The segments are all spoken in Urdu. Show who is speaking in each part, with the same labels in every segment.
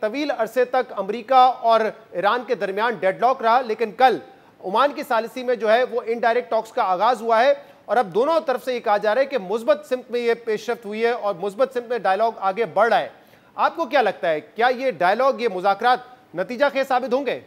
Speaker 1: طویل عرصے تک امریکہ اور ایران کے درمیان ڈیڈ لاک رہا، لیکن کل عمان کی ثالثی میں جو ہے وہ انڈائریکٹ ٹاکس کا آغاز ہوا ہے اور اب دونوں طرف سے یہ کہا جا رہا ہے کہ مثبت سمت میں یہ پیش رفت ہوئی ہے اور مثبت سمت میں ڈائیلاگ آگے بڑھ رہا ہے۔ آپ کو کیا لگتا ہے، کیا یہ ڈائیلاگ، یہ مذاکرات نتیجہ خیز ثابت ہوں گے؟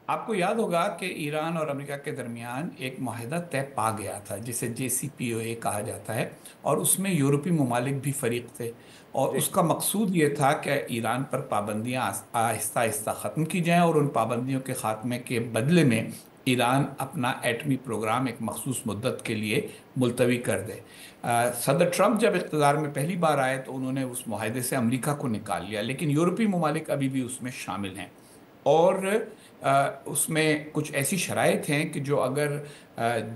Speaker 2: آپ کو یاد ہوگا کہ ایران اور امریکہ کے درمیان ایک معاہدہ طے پا گیا تھا جسے JCPOA کہا جاتا ہے، اور اس میں یورپی ممالک بھی فریق تھے، اور اس کا مقصود یہ تھا کہ ایران پر پابندیاں آہستہ آہستہ ختم کی جائیں اور ان پابندیوں کے خاتمے کے بدلے میں ایران اپنا ایٹمی پروگرام ایک مخصوص مدت کے لیے ملتوی کر دے۔ صدر ٹرمپ جب اقتدار میں پہلی بار آئے تو انہوں نے اس معاہدے سے امریکہ کو نکال لیا، لیکن یورپی ممالک ابھی بھی اس میں شامل ہیں، اور اس میں کچھ ایسی شرائط ہیں کہ جو اگر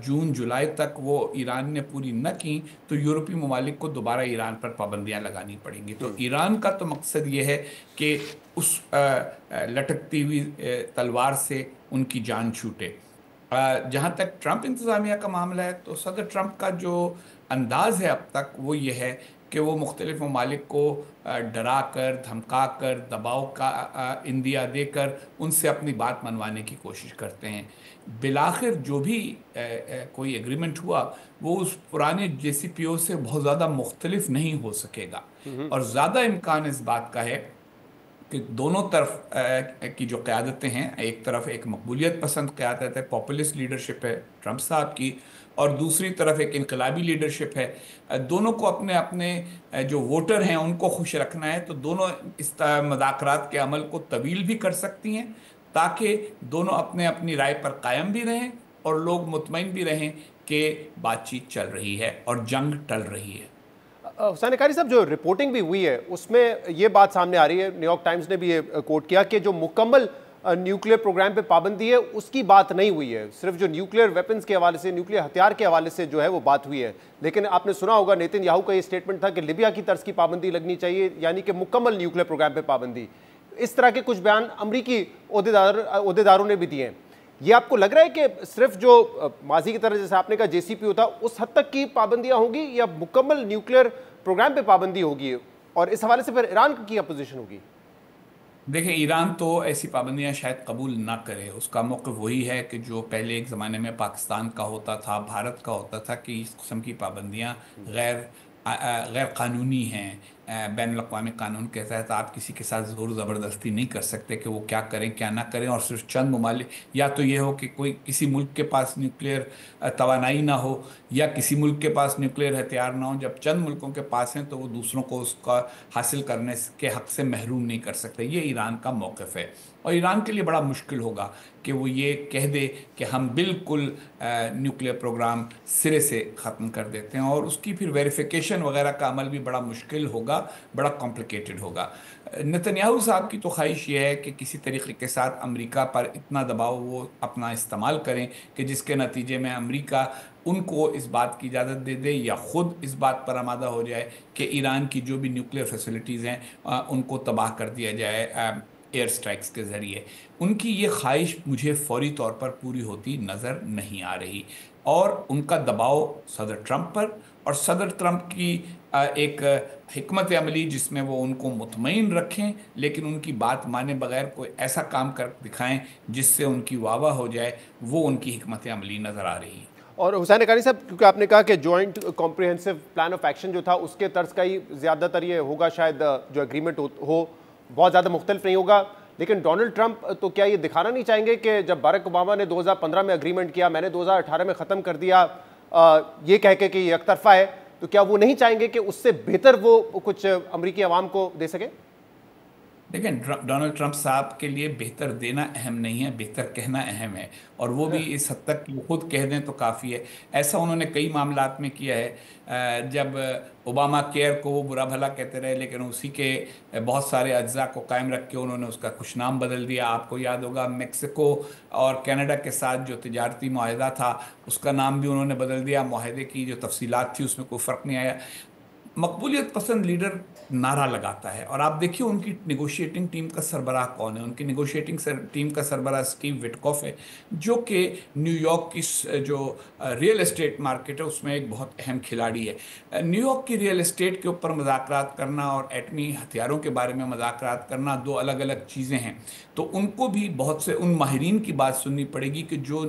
Speaker 2: جون جولائی تک وہ ایران نے پوری نہ کی تو یورپی ممالک کو دوبارہ ایران پر پابندیاں لگانی پڑیں گی۔ تو ایران کا تو مقصد یہ ہے کہ اس لٹکتی ہوئی تلوار سے ان کی جان چھوٹے۔ جہاں تک ٹرمپ انتظامیہ کا معاملہ ہے تو صدر ٹرمپ کا جو انداز ہے اب تک وہ یہ ہے کہ وہ مختلف ممالک کو ڈرا کر، دھمکا کر، دباؤ کا عندیہ دے کر ان سے اپنی بات منوانے کی کوشش کرتے ہیں۔ بالآخر جو بھی کوئی ایگریمنٹ ہوا وہ اس پرانے JCPOA سے بہت زیادہ مختلف نہیں ہو سکے گا، اور زیادہ امکان اس بات کا ہے کہ دونوں طرف کی جو قیادتیں ہیں، ایک طرف ایک مقبولیت پسند قیادت ہے، پاپولسٹ لیڈرشپ ہے ٹرمپ صاحب کی، اور دوسری طرف ایک انقلابی لیڈرشپ ہے۔ دونوں کو اپنے اپنے جو ووٹر ہیں ان کو خوش رکھنا ہے، تو دونوں اس مذاکرات کے عمل کو طویل بھی کر سکتی ہیں تاکہ دونوں اپنے اپنی رائے پر قائم بھی رہیں اور لوگ مطمئن بھی رہیں کہ بات چیت چل رہی ہے اور جنگ ٹل رہی ہے۔
Speaker 1: حسین قاری صاحب، جو رپورٹنگ بھی ہوئی ہے اس میں یہ بات سامنے آ رہی ہے، نیو یارک ٹائمز نے بھی یہ کوٹ کیا کہ جو مکمل نیوکلیئر پروگرام پہ پابندی ہے اس کی بات نہیں ہوئی ہے، صرف جو نیوکلیئر ویپنز کے حوالے سے، نیوکلیئر ہتھیار کے حوالے سے جو ہے وہ بات ہوئی ہے۔ لیکن آپ نے سنا ہوگا نیتن یاہو کا یہ سٹیٹمنٹ تھا کہ لیبیا کی طرز کی پابندی لگنی چاہیے، یعنی کہ مکمل نیوکلیئر پروگرام پہ پابندی۔ اس طرح کے کچھ بیان امریکی عہدیداروں نے بھی دیے ہیں۔ یہ آپ کو لگ رہا ہے کہ صرف جو ماضی کی طرح جیسے آپ نے کہا JCPOA تھا اس حد تک کی پابندیاں ہوں گی، یا مکمل نیوکلیئر پروگرام پہ پابندی ہوگی، اور اس حوالے سے پھر ایران کی اپوزیشن ہوگی؟
Speaker 2: دیکھیں، ایران تو ایسی پابندیاں شاید قبول نہ کرے۔ اس کا موقف وہی ہے کہ جو پہلے ایک زمانے میں پاکستان کا ہوتا تھا، بھارت کا ہوتا تھا، کہ اس قسم کی پابندیاں غیر قانونی ہیں۔ بین الاقوامی قانون کے تحت آپ کسی کے ساتھ زور زبردستی نہیں کر سکتے کہ وہ کیا کریں کیا نہ کریں، اور صرف چند ممالک، یا تو یہ ہو کہ کوئی کسی ملک کے پاس نیوکلیئر توانائی نہ ہو یا کسی ملک کے پاس نیوکلیئر ہتھیار نہ ہو۔ جب چند ملکوں کے پاس ہیں تو وہ دوسروں کو اس کا حاصل کرنے کے حق سے محروم نہیں کر سکتے۔ یہ ایران کا موقف ہے، اور ایران کے لیے بڑا مشکل ہوگا کہ وہ یہ کہہ دے کہ ہم بالکل نیوکلیئر پروگرام سرے سے ختم کر دیتے ہیں، اور اس کی پھر ویریفیکیشن وغیرہ کا عمل بھی بڑا مشکل ہوگا، بڑا کمپلیکیٹڈ ہوگا۔ نتن یاہو صاحب کی تو خواہش یہ ہے کہ کسی طریقے کے ساتھ امریکہ پر اتنا دباؤ وہ اپنا استعمال کریں کہ جس کے نتیجے میں امریکہ ان کو اس بات کی اجازت دے دے یا خود اس بات پر آمادہ ہو جائے کہ ایران کی جو بھی نیوکلیئر فیسلٹیز ہیں ان کو تباہ کر دیا جائے ایئر سٹرائکس کے ذریعے۔ ان کی یہ خواہش مجھے فوری طور پر پوری ہوتی نظر نہیں آ رہی، اور ان کا دباؤ صدر ٹرمپ پر، اور صدر ٹرمپ کی ایک حکمت عملی جس میں وہ ان کو مطمئن رکھیں لیکن ان کی بات مانے بغیر کوئی ایسا کام کر دکھائیں جس سے ان کی واہ واہ ہو جائے، وہ ان کی حکمت عملی نظر آ رہی ہے۔
Speaker 1: اور حسین قاری صاحب، کیونکہ آپ نے کہا کہ joint comprehensive plan of action جو تھا اس کے طرز کا ہی زیادہ تر یہ ہوگا، شاید جو ایگریمنٹ ہو بہت زیادہ مختلف نہیں ہوگا، لیکن ڈونلڈ ٹرمپ تو کیا یہ دکھانا نہیں چاہیں گے کہ جب باراک اوباما نے 2015 میں ایگریمنٹ کیا، میں نے 2018 میں ختم کر دیا، یہ کہہ کے کہ یہ یک طرفہ ہے، تو کیا وہ نہیں چاہیں گے کہ اس سے بہتر وہ کچھ امریکی عوام کو دے سکے؟
Speaker 2: دیکھیں، ڈونلڈ ٹرمپ صاحب کے لیے بہتر دینا اہم نہیں ہے، بہتر کہنا اہم ہے، اور وہ بھی اس حد تک وہ خود کہہ دیں تو کافی ہے۔ ایسا انہوں نے کئی معاملات میں کیا ہے، جب اوباما کیئر کو وہ برا بھلا کہتے رہے لیکن اسی کے بہت سارے اجزاء کو قائم رکھ کے انہوں نے اس کا کچھ نام بدل دیا۔ آپ کو یاد ہوگا میکسیکو اور کینیڈا کے ساتھ جو تجارتی معاہدہ تھا اس کا نام بھی انہوں نے بدل دیا، معاہدے کی جو تفصیلات تھی اس میں کوئی فرق نہیں آیا۔ مقبولیت پسند لیڈر نعرہ لگاتا ہے، اور آپ دیکھیے ان کی نیگوشیٹنگ ٹیم کا سربراہ کون ہے. ان کی نیگوشیٹنگ ٹیم کا سربراہ اسٹیو وٹکوف ہے، جو کہ نیو یارک کی جو ریئل اسٹیٹ مارکیٹ ہے اس میں ایک بہت اہم کھلاڑی ہے. نیو یارک کی ریئل اسٹیٹ کے اوپر مذاکرات کرنا اور ایٹمی ہتھیاروں کے بارے میں مذاکرات کرنا دو الگ الگ چیزیں ہیں. تو ان کو بھی بہت سے ان ماہرین کی بات سننی پڑے گی کہ جو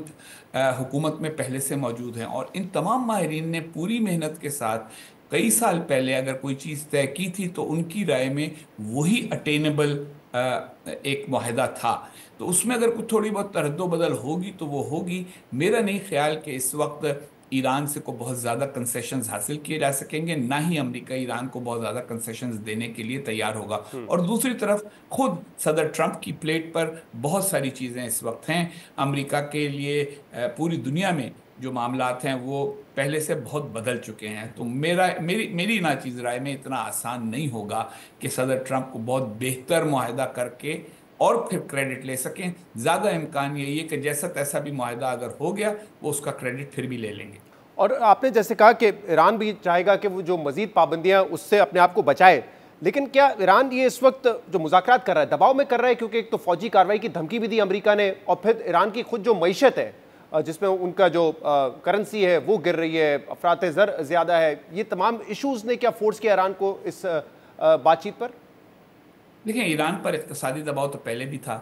Speaker 2: حکومت میں پہلے سے موجود ہیں، اور ان تمام ماہرین نے پوری محنت کے ساتھ کئی سال پہلے اگر کوئی چیز طے کی تھی تو ان کی رائے میں وہی اٹینیبل ایک معاہدہ تھا. تو اس میں اگر کچھ تھوڑی بہت ترد و بدل ہوگی تو وہ ہوگی. میرا نہیں خیال کہ اس وقت ایران سے کو بہت زیادہ کنسیشنز حاصل کیے جا سکیں گے، نہ ہی امریکہ ایران کو بہت زیادہ کنسیشنز دینے کے لیے تیار ہوگا. اور دوسری طرف خود صدر ٹرمپ کی پلیٹ پر بہت ساری چیزیں اس وقت ہیں. امریکہ کے لیے پوری دنیا میں جو معاملات ہیں وہ پہلے سے بہت بدل چکے ہیں. تو میری ناچیز رائے میں اتنا آسان نہیں ہوگا کہ صدر ٹرمپ کو بہت بہتر معاہدہ کر کے اور پھر کریڈٹ لے سکیں. زیادہ امکان یہی ہے کہ جیسا تیسا بھی معاہدہ اگر ہو گیا وہ اس کا کریڈٹ پھر بھی لے لیں گے.
Speaker 1: اور آپ نے جیسے کہا کہ ایران بھی چاہے گا کہ وہ جو مزید پابندیاں اس سے اپنے آپ کو بچائے، لیکن کیا ایران یہ اس وقت جو مذاکرات کر رہا ہے دباؤ میں کر رہا ہے؟ کیونکہ ایک تو فوجی کارروائی کی دھمکی بھی دی امریکہ نے، اور پھر ایران کی خود جو معیشت ہے جس میں ان کا جو کرنسی ہے وہ گر رہی ہے، افراط زر زیادہ ہے، یہ تمام ایشوز نے کیا فورس کیا ایران کو اس بات چیت پر؟
Speaker 2: دیکھیں، ایران پر اقتصادی دباؤ تو پہلے بھی تھا،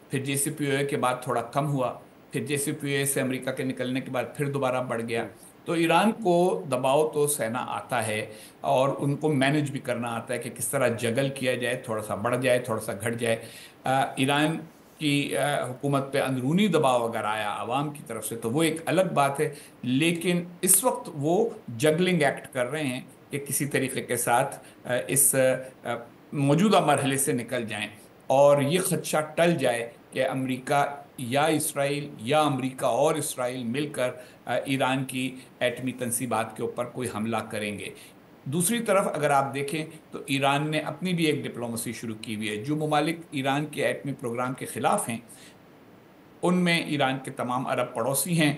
Speaker 2: پھر جے سی پی او اے کے بعد تھوڑا کم ہوا، پھر جے سی پی او اے سے امریکہ کے نکلنے کے بعد پھر دوبارہ بڑھ گیا. تو ایران کو دباؤ تو سہنا آتا ہے اور ان کو مینج بھی کرنا آتا ہے کہ کس طرح جگل کیا جائے، تھوڑا سا بڑھ جائے تھوڑا سا گھٹ جائے. ایران کی حکومت پہ اندرونی دباؤ اگر آیا عوام کی طرف سے تو وہ ایک الگ بات ہے، لیکن اس وقت وہ جگلنگ ایکٹ کر رہے ہیں کہ کسی طریقے کے ساتھ اس موجودہ مرحلے سے نکل جائیں اور یہ خدشہ ٹل جائے کہ امریکہ یا اسرائیل یا امریکہ اور اسرائیل مل کر ایران کی ایٹمی تنصیبات کے اوپر کوئی حملہ کریں گے. دوسری طرف اگر آپ دیکھیں تو ایران نے اپنی بھی ایک ڈپلومیسی شروع کی ہوئی ہے. جو ممالک ایران کے ایٹمی پروگرام کے خلاف ہیں ان میں ایران کے تمام عرب پڑوسی ہیں،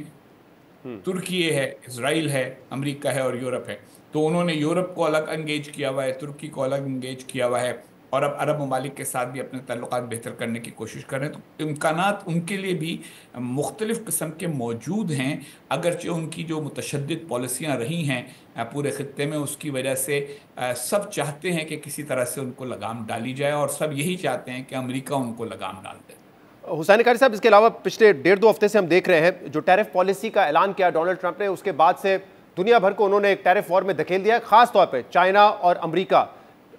Speaker 2: ترکی ہے، اسرائیل ہے، امریکہ ہے اور یورپ ہے. تو انہوں نے یورپ کو الگ انگیج کیا ہوا ہے، ترکی کو الگ انگیج کیا ہوا ہے، اور اب عرب ممالک کے ساتھ بھی اپنے تعلقات بہتر کرنے کی کوشش کر رہے ہیں. تو امکانات ان کے لیے بھی مختلف قسم کے موجود ہیں، اگرچہ ان کی جو متشدد پالیسیاں رہی ہیں پورے خطے میں اس کی وجہ سے سب چاہتے ہیں کہ کسی طرح سے ان کو لگام ڈالی جائے، اور سب یہی چاہتے ہیں کہ امریکہ ان کو لگام ڈال دے.
Speaker 1: حسین قاری صاحب، اس کے علاوہ پچھلے 1.5-2 ہفتے سے ہم دیکھ رہے ہیں جو ٹیرف پالیسی کا اعلان کیا ڈونلڈ ٹرمپ نے، اس کے بعد سے دنیا بھر کو انہوں نے ایک ٹیرف وار میں دھکیل دیا ہے، خاص طور پہ چائنا اور امریکہ.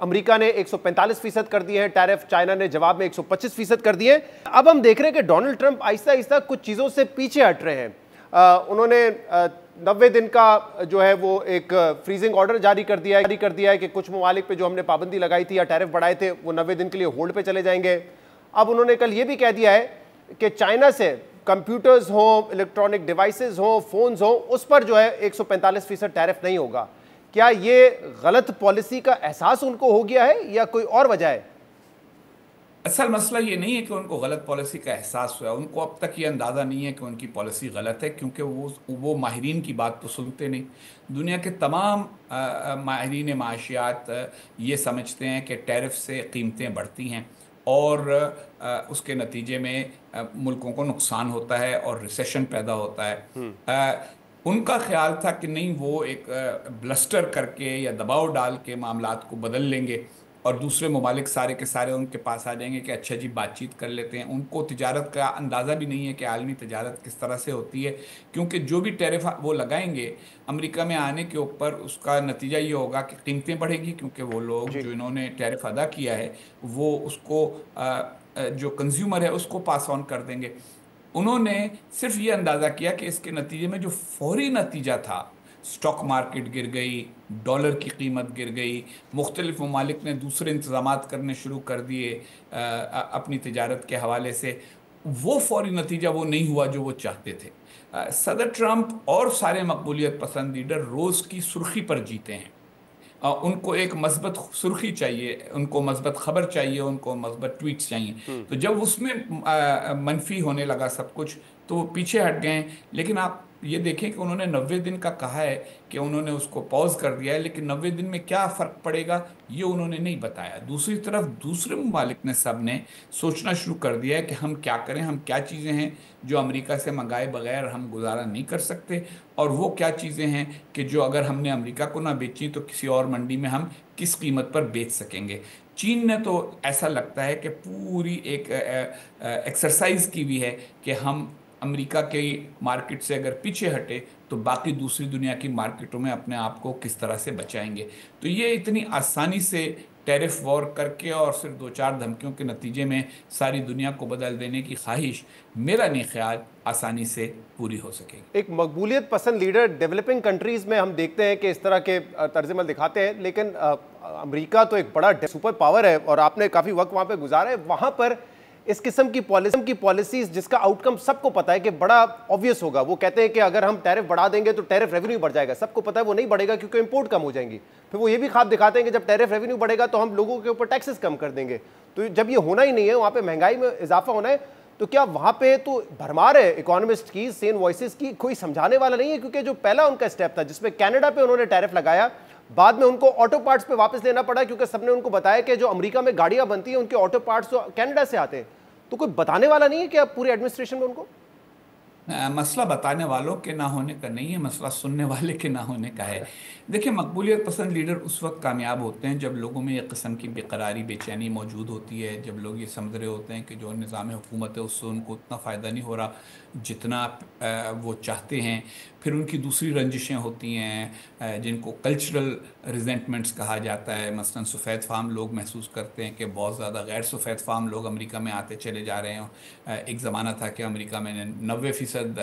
Speaker 1: امریکہ نے 145% کر دیے ہیں ٹیرف، چائنا نے جواب میں 125% کر دیے. اب ہم دیکھ رہے ہیں کہ ڈونلڈ ٹرمپ آہستہ آہستہ کچھ چیزوں سے پیچھے ہٹ رہے ہیں. انہوں نے 90 دن کا جو ہے وہ ایک فریزنگ آرڈر جاری کر دیا ہے کہ کچھ ممالک پہ جو ہم نے پابندی لگائی تھی یا ٹیرف بڑھائے تھے وہ 90 دن کے لیے ہولڈ پہ چلے جائیں گے. اب انہوں نے کل یہ بھی کہہ دیا ہے کہ چائنا سے کمپیوٹرز ہوں، الیکٹرانک ڈیوائسز ہوں، فونز ہوں، اس پر جو ہے 145% ٹیرف نہیں ہوگا. کیا یہ غلط پالیسی کا احساس ان کو ہو گیا ہے یا کوئی اور وجہ ہے؟
Speaker 2: اصل مسئلہ یہ نہیں ہے کہ ان کو غلط پالیسی کا احساس ہوا ہے، ان کو اب تک یہ اندازہ نہیں ہے کہ ان کی پالیسی غلط ہے، کیونکہ وہ ماہرین کی بات تو سنتے نہیں. دنیا کے تمام ماہرین معاشیات یہ سمجھتے ہیں کہ ٹیرف سے قیمتیں بڑھتی ہیں اور اس کے نتیجے میں ملکوں کو نقصان ہوتا ہے اور ریسیشن پیدا ہوتا ہے. ان کا خیال تھا کہ نہیں، وہ ایک بلسٹر کر کے یا دباؤ ڈال کے معاملات کو بدل لیں گے اور دوسرے ممالک سارے کے سارے ان کے پاس آ جائیں گے کہ اچھا جی بات چیت کر لیتے ہیں. ان کو تجارت کا اندازہ بھی نہیں ہے کہ عالمی تجارت کس طرح سے ہوتی ہے، کیونکہ جو بھی ٹیرف وہ لگائیں گے امریکہ میں آنے کے اوپر اس کا نتیجہ یہ ہوگا کہ قیمتیں بڑھیں گی، کیونکہ وہ لوگ جو انہوں نے ٹیرف ادا کیا ہے وہ اس کو جو کنزیومر ہے اس کو پاس آن کر دیں گے. انہوں نے صرف یہ اندازہ کیا کہ اس کے نتیجے میں جو فوری نتیجہ تھا، سٹاک مارکیٹ گر گئی، ڈالر کی قیمت گر گئی، مختلف ممالک نے دوسرے انتظامات کرنے شروع کر دیے اپنی تجارت کے حوالے سے، وہ فوری نتیجہ وہ نہیں ہوا جو وہ چاہتے تھے. صدر ٹرمپ اور سارے مقبولیت پسند لیڈر روز کی سرخی پر جیتے ہیں. ان کو ایک مثبت سرخی چاہیے، ان کو مثبت خبر چاہیے، ان کو مثبت ٹویٹس چاہیے. تو جب اس میں منفی ہونے لگا سب کچھ تو وہ پیچھے ہٹ گئے. لیکن آپ یہ دیکھیں کہ انہوں نے 90 دن کا کہا ہے کہ انہوں نے اس کو پاز کر دیا ہے، لیکن 90 دن میں کیا فرق پڑے گا یہ انہوں نے نہیں بتایا۔ دوسری طرف دوسرے ممالک نے سب نے سوچنا شروع کر دیا ہے کہ ہم کیا کریں، ہم کیا چیزیں ہیں جو امریکہ سے منگائے بغیر ہم گزارا نہیں کر سکتے، اور وہ کیا چیزیں ہیں کہ جو اگر ہم نے امریکہ کو نہ بیچی تو کسی اور منڈی میں ہم کس قیمت پر بیچ سکیں گے۔ چین نے تو ایسا لگتا ہے کہ پوری ایک ایکسرسائز کی بھی ہے کہ ہم امریکہ کے مارکیٹ سے اگر پیچھے ہٹے تو باقی دوسری دنیا کی مارکیٹوں میں اپنے آپ کو کس طرح سے بچائیں گے۔ تو یہ اتنی آسانی سے ٹیرف وار کر کے اور صرف دو چار دھمکیوں کے نتیجے میں ساری دنیا کو بدل دینے کی خواہش میرا نہیں خیال آسانی سے پوری ہو سکے گی۔
Speaker 1: ایک مقبولیت پسند لیڈر ڈیولپنگ کنٹریز میں ہم دیکھتے ہیں کہ اس طرح کے طرز عمل دکھاتے ہیں، لیکن امریکہ تو ایک بڑا سپر پاور ہے اور آپ نے کافی وقت وہاں پہ گزارا ہے، وہاں پر اس قسم کی پالیسیز جس کا آؤٹ کم سب کو پتا ہے کہ بڑا آبویس ہوگا۔ وہ کہتے ہیں کہ اگر ہم ٹیرف بڑھا دیں گے تو ٹیرف ریونیو بڑھ جائے گا، سب کو پتا ہے وہ نہیں بڑھے گا کیونکہ امپورٹ کم ہو جائیں گی۔ پھر وہ یہ بھی خواب دکھاتے ہیں کہ جب ٹیرف ریونیو بڑھے گا تو ہم لوگوں کے اوپر ٹیکسز کم کر دیں گے۔ تو جب یہ ہونا ہی نہیں ہے، وہاں پہ مہنگائی میں اضافہ ہونا ہے، تو کیا وہاں پہ تو بھرمار ہے اکانومسٹ کی، سین وائسز کی، کوئی سمجھانے والا نہیں ہے؟ کیونکہ جو پہلا ان کا اسٹیپ تھا جس میں کینیڈا پہ انہوں نے ٹیرف لگایا، بعد میں ان کو آٹو پارٹس پہ واپس لینا پڑا کیونکہ سب نے ان کو بتایا کہ جو امریکہ میں گاڑیاں بنتی ہیں ان کے آٹو پارٹس تو کینیڈا سے آتے ہیں۔ تو کوئی بتانے والا نہیں ہے کہ اب پورے ایڈمنسٹریشن میں ان کو؟
Speaker 2: مسئلہ بتانے والوں کے نہ ہونے کا نہیں ہے، مسئلہ سننے والے کے نہ ہونے کا ہے۔ دیکھیں، مقبولیت پسند لیڈر اس وقت کامیاب ہوتے ہیں جب لوگوں میں ایک قسم کی بے قراری، بے چینی موجود ہوتی ہے، جب لوگ یہ سمجھ رہے ہوتے ہیں کہ جو نظام حکومت ہے اس سے ان کو اتنا فائدہ نہیں ہو رہا جتنا وہ چاہتے ہیں۔ پھر ان کی دوسری رنجشیں ہوتی ہیں جن کو کلچرل ریزنٹمنٹس کہا جاتا ہے۔ مثلا سفید فام لوگ محسوس کرتے ہیں کہ بہت زیادہ غیر سفید فام لوگ امریکہ میں آتے چلے جا رہے ہیں۔ ایک زمانہ تھا کہ امریکہ میں 90%،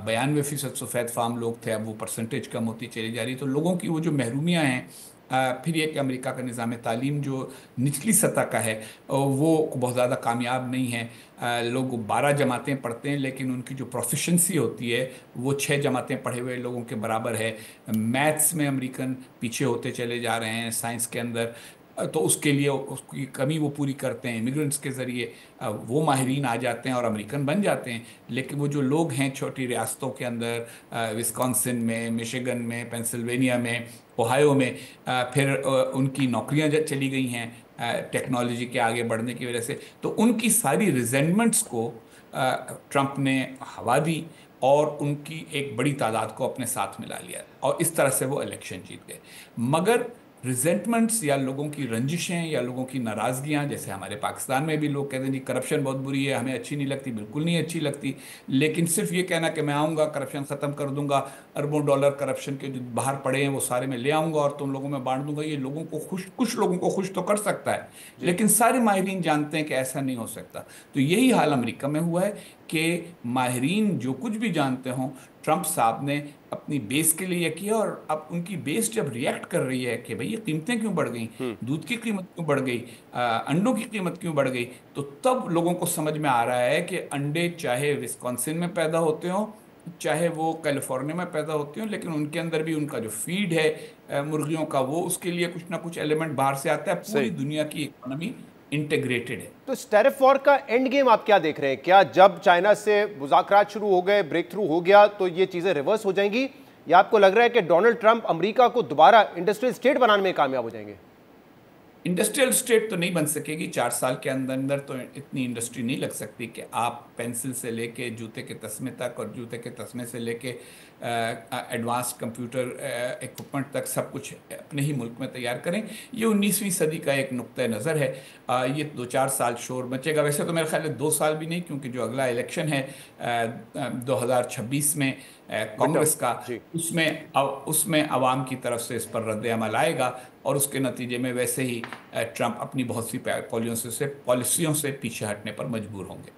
Speaker 2: 92% سفید فام لوگ تھے، اب وہ پرسنٹیج کم ہوتی چلی جا رہی۔ تو لوگوں کی وہ جو محرومیاں ہیں، پھر یہ کہ امریکہ کا نظام تعلیم جو نچلی سطح کا ہے وہ بہت زیادہ کامیاب نہیں ہے۔ لوگ 12 جماعتیں پڑھتے ہیں لیکن ان کی جو پروفیشنسی ہوتی ہے وہ 6 جماعتیں پڑھے ہوئے لوگوں کے برابر ہے۔ میتھس میں امریکن پیچھے ہوتے چلے جا رہے ہیں، سائنس کے اندر، تو اس کے لیے اس کی کمی وہ پوری کرتے ہیں امیگرنٹس کے ذریعے، وہ ماہرین آ جاتے ہیں اور امریکن بن جاتے ہیں۔ لیکن وہ جو لوگ ہیں چھوٹی ریاستوں کے اندر، وسکانسن میں، میشیگن میں، پینسلوینیا میں، اوہایو میں، پھر ان کی نوکریاں چلی گئی ہیں ٹیکنالوجی کے آگے بڑھنے کی وجہ سے، تو ان کی ساری ریزنٹمنٹس کو ٹرمپ نے ہوا دی اور ان کی ایک بڑی تعداد کو اپنے ساتھ ملا لیا، اور اس طرح سے وہ الیکشن جیت گئے۔ مگر ریزنٹمنٹس یا لوگوں کی رنجشیں یا لوگوں کی ناراضگیاں، جیسے ہمارے پاکستان میں بھی لوگ کہتے ہیں جی کرپشن بہت بری ہے، ہمیں اچھی نہیں لگتی، بالکل نہیں اچھی لگتی، لیکن صرف یہ کہنا کہ میں آؤں گا کرپشن ختم کر دوں گا، اربوں ڈالر کرپشن کے جو باہر پڑے ہیں وہ سارے میں لے آؤں گا اور تم لوگوں میں بانٹ دوں گا، یہ لوگوں کو کچھ لوگوں کو خوش تو کر سکتا ہے، لیکن سارے ماہرین جانتے ہیں کہ ایسا نہیں ہو سکتا۔ تو یہی حال امریکہ میں ہوا ہے کہ ماہرین جو کچھ بھی جانتے ہوں، ٹرمپ صاحب نے اپنی بیس کے لیے یہ کیا، اور اب ان کی بیس جب ریئیکٹ کر رہی ہے کہ بھئی یہ قیمتیں کیوں بڑھ گئیں، دودھ کی قیمت کیوں بڑھ گئی، انڈوں کی قیمت کیوں بڑھ گئی، تو تب لوگوں کو سمجھ میں آ رہا ہے کہ انڈے چاہے وسکانسن میں پیدا ہوتے ہوں، چاہے وہ کیلیفورنیا میں پیدا ہوتے ہوں، لیکن ان کے اندر بھی ان کا جو فیڈ ہے مرغیوں کا، وہ اس کے لیے کچھ نہ کچھ ایلیمنٹ باہر سے آتا ہے۔ پوری دنیا کی اکانومی انٹیگریٹڈ ہے۔
Speaker 1: تو اس ٹیرف وار کا اینڈ گیم آپ کیا دیکھ رہے ہیں؟ کیا جب چائنا سے مذاکرات شروع ہو گئے، بریک تھرو ہو گیا، تو یہ چیزیں ریورس ہو جائیں گی، یا آپ کو لگ رہا ہے کہ ڈونلڈ ٹرمپ امریکہ کو دوبارہ انڈسٹریل اسٹیٹ بنانے میں کامیاب ہو جائیں گے؟
Speaker 2: انڈسٹریل اسٹیٹ تو نہیں بن سکے گی، 4 سال کے اندر اندر تو اتنی انڈسٹری نہیں لگ سکتی کہ آپ پینسل سے لے کے جوتے کے تسمے تک اور جوتے کے تسمے سے لے کے ایڈوانس کمپیوٹر ایکوپمنٹ تک سب کچھ اپنے ہی ملک میں تیار کریں۔ یہ 19ویں صدی کا ایک نقطۂ نظر ہے۔ یہ 2-4 سال شور مچے گا، ویسے تو میرے خیال ہے 2 سال بھی نہیں، کیونکہ جو اگلا الیکشن ہے 2026 میں کانگریس کا، اس میں عوام کی طرف سے اس پر رد عمل آئے گا، اور اس کے نتیجے میں ویسے ہی ٹرمپ اپنی بہت سی پالیسیوں سے پیچھے ہٹنے پر مجبور ہوں گے۔